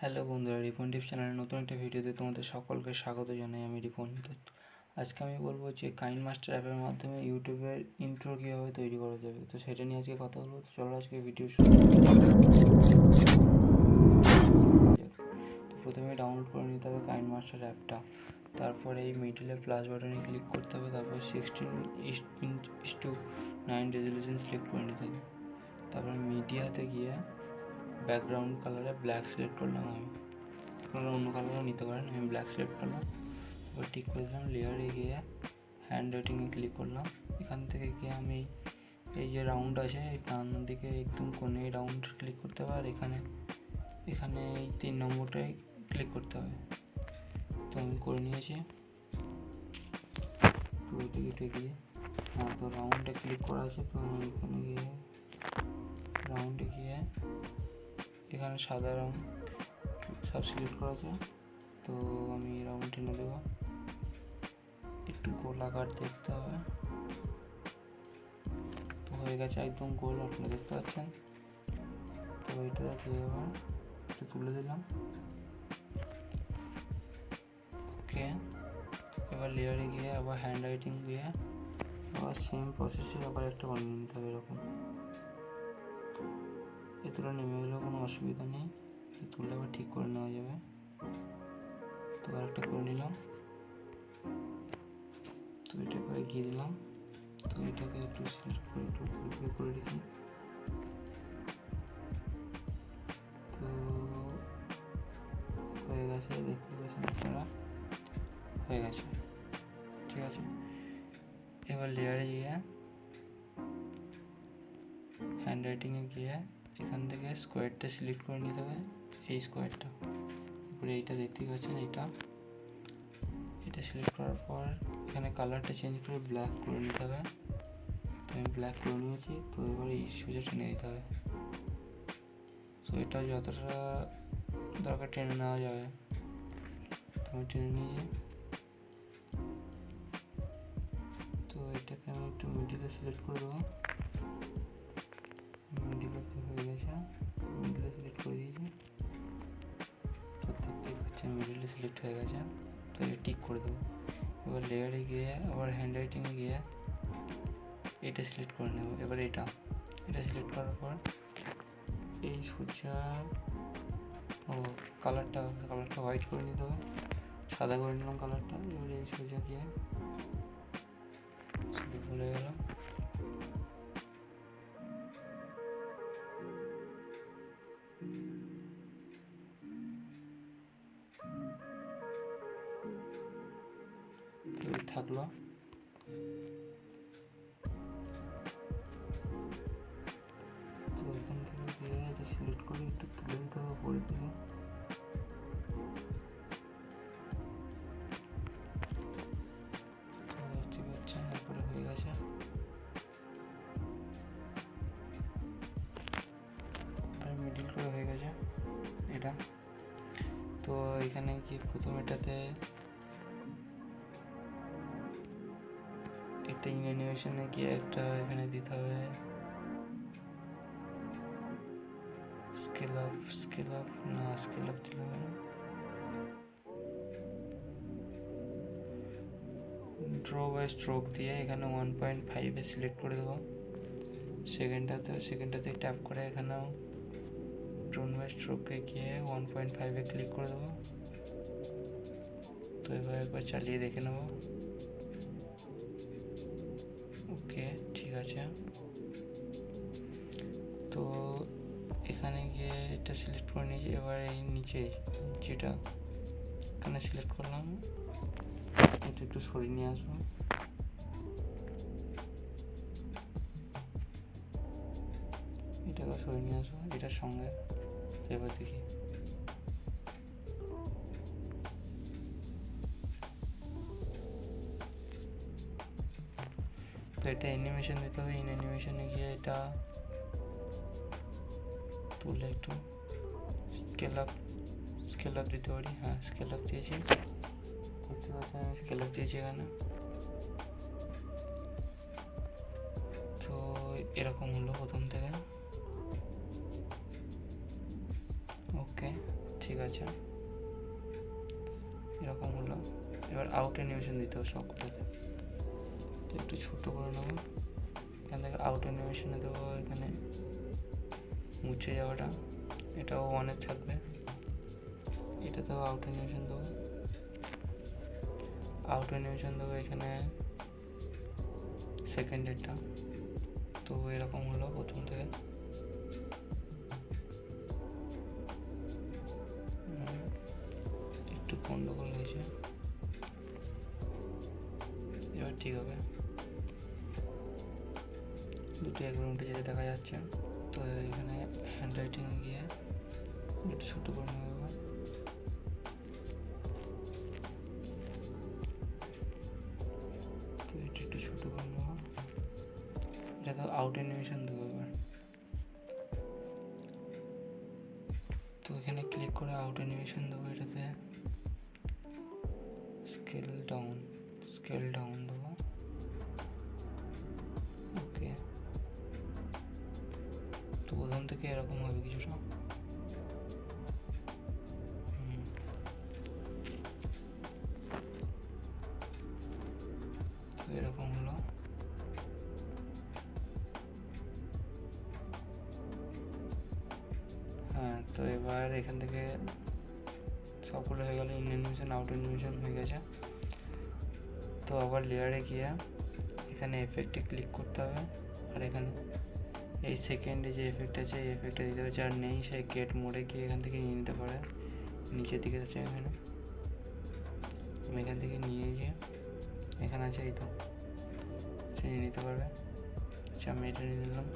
Hello বন্ধুরা, রিপন্টিপস চ্যানেলের নতুন একটা ভিডিওতে তোমাদের সকলকে স্বাগত জানাই। আমি রিপন। তো আজকে আমি বলবো যে কাইনমাস্টার অ্যাপের মাধ্যমে ইউটিউবের ইন্ট্রো কীভাবে তৈরি করা যাবে, তো সেটা নিয়ে আজকে কথা বলবো। তো চলো আজকে ভিডিও শুরু করা যাক। তো প্রথমে ডাউনলোড করে নিতে হবে কাইনমাস্টার অ্যাপটা। তারপরে এই মিডিলে প্লাস বাটনে ক্লিক করতে হবে। তারপর 16:9 রেজলিউশন সিলেক্ট করে নিতে হবে। তারপর মিডিয়াতে গিয়ে ব্যাকগ্রাউন্ড কালারে ব্ল্যাক সিলেক্ট করলাম। আপনারা অন্য কালারও নিতে পারেন, আমি ব্ল্যাক সিলেক্ট করলাম। তারপর ঠিক করে দিলাম। লেয়ারে গিয়ে হ্যান্ড রাইটিংয়ে ক্লিক করলাম। এখান থেকে গিয়ে আমি এই যে রাউন্ড আছে, এই ডান দিকে একদম কোণে রাউন্ড ক্লিক করতে হবে। আর এখানে এই 3 নম্বরটায় ক্লিক করতে হবে। তো আমি করে নিয়েছি। তো এটাকে গিয়ে তো রাউন্ডে ক্লিক করা আছে। তো আমি এখানে গিয়ে রাউন্ডে গিয়ে এখানে সাদা রঙ সব সিলেক্ট করা আছে। তো আমি রাউন্ড টেনে দেবো। একটু গোলাকার দেখতে হবে। তো হয়ে গেছে একদম গোল, আপনারা দেখতে পাচ্ছেন। তো এটা দিয়ে একটু তুলে দিলাম। ওকে, এবার লেয়ারে গিয়ে আবার হ্যান্ড রাইটিং দিয়ে আবার সেম প্রসেসে আবার একটা বানিয়ে নিতে হবে। এরকম এতটা নেমে গেলেও কোনো অসুবিধা নেই, তুললে আবার ঠিক করে নেওয়া যাবে। তো আরেকটা করে নিলাম। তো এটাকে এগিয়ে দিলাম। তো এটাকে একটু সিলেক্ট করে একটু উপর করে রেখি। তো হয়ে গেছে, দেখতে পাচ্ছেন আপনারা, হয়ে গেছে। ঠিক আছে, এবার লেয়ারে গিয়ে হ্যান্ড রাইটিংয়ে গিয়ে এখান থেকে স্কোয়ারটা সিলেক্ট করে নিতে হবে। এই স্কোয়ারটা, এরপরে এইটা দেখতে পাচ্ছেন, এটা সিলেক্ট করার পর এখানে কালারটা চেঞ্জ করে ব্ল্যাক করে নিতে হবে। তো আমি ব্ল্যাক করে নিয়েছি। তো এবার এই সোজা টেনে দিতে হবে। তো এটা যতটা দরকার টেনে নেওয়া যাবে। তো আমি টেনে নিয়েছি। তো এটাকে আমি একটু মিডিলে সিলেক্ট করে দেবো। মিডিলে হয়ে গেছে, মিডিলে সিলেক্ট করে দিয়েছি। তো দেখতেই পাচ্ছেন মিডিলে সিলেক্ট হয়ে গেছে। তো এটা টিক করে দেবো। এবার লেয়ারে গিয়ে আবার হ্যান্ড রাইটিংয়ে গিয়ে এটা সিলেক্ট করে নেব। এবার এটা সিলেক্ট করার পর এই সোজা কালারটা হোয়াইট করে নিতে হবে। সাদা করে নিলাম কালারটা। এবার এই সোজা গিয়ে ভুলে গেলাম। থাকলো। তো এখান থেকে গিয়ে এটা সিলেক্ট করে একটু তুলে দিতে হবে উপরের দিকে। দেখতে পাচ্ছেন এরপরে হয়ে গেছে। মিডিল করে হয়ে গেছে এটা। তো এখানে কি প্রথম এটাতে একটা অ্যানিমেশনে গিয়ে একটা এখানে দিতে হবে স্কেল আপ দিলে হবে না, ড্র বাই স্ট্রোক দিয়ে এখানে 1.5 সিলেক্ট করে দেবো। সেকেন্ডটাতে ট্যাপ করে এখানেও ড্রোন বাই স্ট্রোকে গিয়ে 1.5 ক্লিক করে দেবো। তো এবার একবার চালিয়ে দেখে নেব। ওকে, ঠিক আছে। তো এখানে গিয়ে এটা সিলেক্ট করে নিয়েছি। এবার এই নিচে যেটা এখানে সিলেক্ট করলাম, এটা একটু সরিয়ে নিয়ে আসবো। এটাকে সরিয়ে নিয়ে আসবো এটার সঙ্গে। এবার দেখি, তো এটা অ্যানিমেশন দিতে হবে। অ্যানিমেশনে গিয়ে এটা তুলে একটু স্কেল আপ দিতে পারি। হ্যাঁ, স্কেল আপ দিয়েছি, দেখতে পাচ্ছেন আমি স্কেল আপ দিয়েছি এখানে। তো এরকম হলো প্রথম থেকে। ওকে, ঠিক ঠিক আছে, এরকম হলো। এবার আউট অ্যানিমেশন দিতে হবে সবগুলোতে। তো একটু ছোটো করে নেবো, এখান থেকে আউট অ্যানিমেশনে দেবো এখানে মুছে যাওয়াটা, এটাও অনেক থাকবে, এটাতেও আউট অ্যানিমেশন দেবো। আউট অ্যানিমেশন দেবো এখানে সেকেন্ডেরটা। তো এরকম হলো প্রথম থেকে। একটু গন্ডগোল হয়েছে, এবার ঠিক হবে। দুটো ব্যাকগ্রাউন্ডে যেটা দেখা যাচ্ছে। তো এখানে হ্যান্ড রাইটিংয়ে গিয়ে একটু ছোটো করে নেবো। এবার তো এটা একটু ছোটো করে নেবো, এটা তো আউট অ্যানিমেশন দেবো এবার। তো এখানে ক্লিক করে আউট অ্যানিমেশন দেবো, এটাতে স্কেল ডাউন দেবো। ওকে, তো প্রথম থেকে এরকম হবে কিছুটা। তো এরকম হলো। হ্যাঁ, তো এবার এখান থেকে সবগুলো হয়ে গেল, ইন অ্যানিমেশন আউট অ্যানিমেশন হয়ে গেছে। তো আবার লেয়ারে গিয়ে এখানে এফেক্টে ক্লিক করতে হবে, আর এখানে এই সেকেন্ডে যে এফেক্ট আছে এই এফেক্টটা দিতে হবে। যার নেই সেই গেট মোড়ে গিয়ে এখান থেকে নিয়ে নিতে পারে, নিচের দিকে আছে এখানে। আমি এখান থেকে নিয়ে গিয়ে এখানে আছে, এই তো এটা নিয়ে নিতে পারবে। আচ্ছা, আমি এটা নিয়ে নিলাম,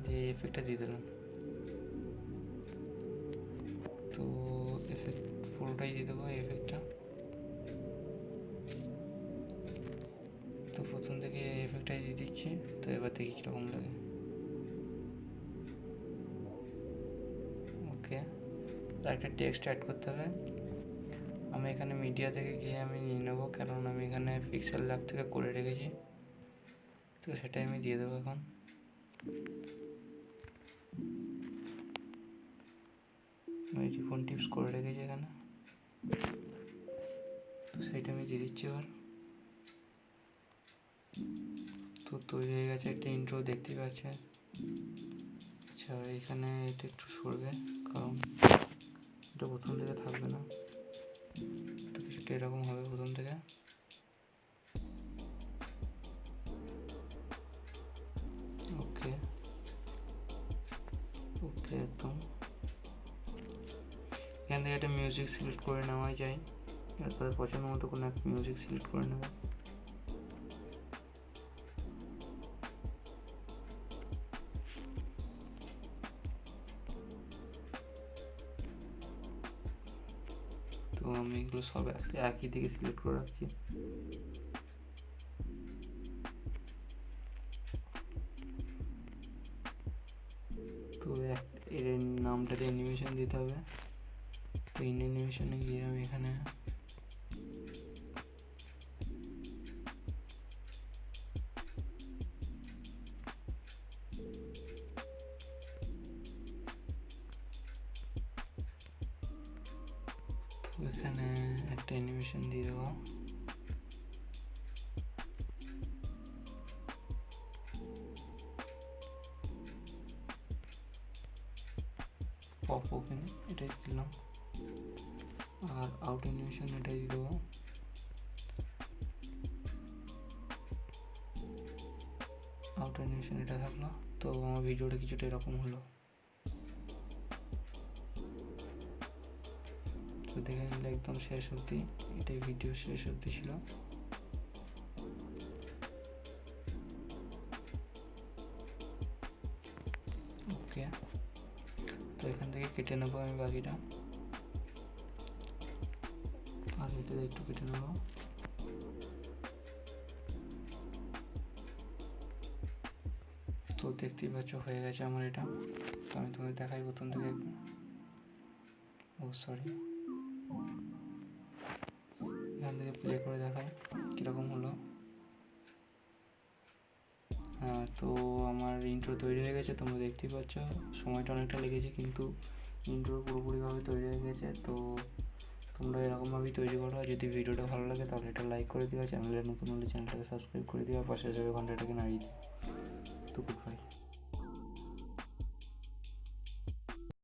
দিয়ে এই এফেক্টটা দিয়ে দিলাম। তো এফেক্ট পুরোটাই দিয়ে দেবো এই এফেক্টটা। তো প্রথম থেকে এই এফেক্টটাই দিয়ে দিচ্ছি। তো এবার দেখি কীরকম লাগে। ওকে, আর একটা টেক্সট অ্যাড করতে হবে। আমি এখানে মিডিয়া থেকে গিয়ে আমি নিয়ে নেবো, কারণ আমি এখানে পিক্সেল ল্যাব থেকে করে রেখেছি। তো সেটাই আমি দিয়ে দেবো এখন। আমি রিপন্টিপস করে রেখেছি এখানে, তো সেইটা আমি দিয়ে দিচ্ছি এবার। তো তৈরি হয়ে গেছে একটা ইন্ট্রো, দেখতেই পাচ্ছে। আচ্ছা, এখানে এটা একটু সরবে, কারণ এটা প্রথম থেকে থাকবে না। তো কিছুটা এরকম হবে প্রথম থেকে। ওকে ওকে, একদম। এখান থেকে একটা মিউজিক সিলেক্ট করে নেওয়া যায়, তাদের পছন্দ মতো কোনো একটা মিউজিক সিলেক্ট করে নেবে। তো আমি এগুলো সব একই দিকে সিলেক্ট করে রাখছি। তো এর নামটাতে অ্যানিমেশন দিতে হবে। তো ইন অ্যানিমেশনে গিয়ে আমি এখানে এখানে একটা অ্যানিমেশন দিয়ে দেবো। পপ ওপেন এটাই দিলাম, আর আউট অ্যানিমেশন এটাই দিয়ে দেবো। আউট অ্যানিমেশন এটা থাকলো। তো আমার ভিডিওটা কিছুটা এরকম হলো। তো দেখে নিলে একদম শেষ অবধি, এটাই ভিডিও শেষ অবধি ছিল। ওকে, তো এখান থেকে কেটে নেবো আমি বাকিটা, আর এটা একটু কেটে নেবো। তো দেখতেই পাচ্ছ হয়ে গেছে আমার এটা। তো আমি তোমাদের দেখাই প্রথম থেকে। ও সরি, এখান থেকে প্লে করে দেখাই কীরকম হলো। হ্যাঁ, তো আমার ইন্ট্রো তৈরি হয়ে গেছে, তোমরা দেখতেই পাচ্ছ। সময়টা অনেকটা লেগেছে, কিন্তু ইন্ট্রো পুরোপুরিভাবে তৈরি হয়ে গেছে। তো তোমরা এরকমভাবেই তৈরি করো। আর যদি ভিডিওটা ভালো লাগে তাহলে এটা লাইক করে দিও, চ্যানেলে নতুন হলে চ্যানেলটাকে সাবস্ক্রাইব করে দিও, আর পাশে যাবে ঘন্টাটাকে নাড়িয়ে দিও। তো গুড বাই।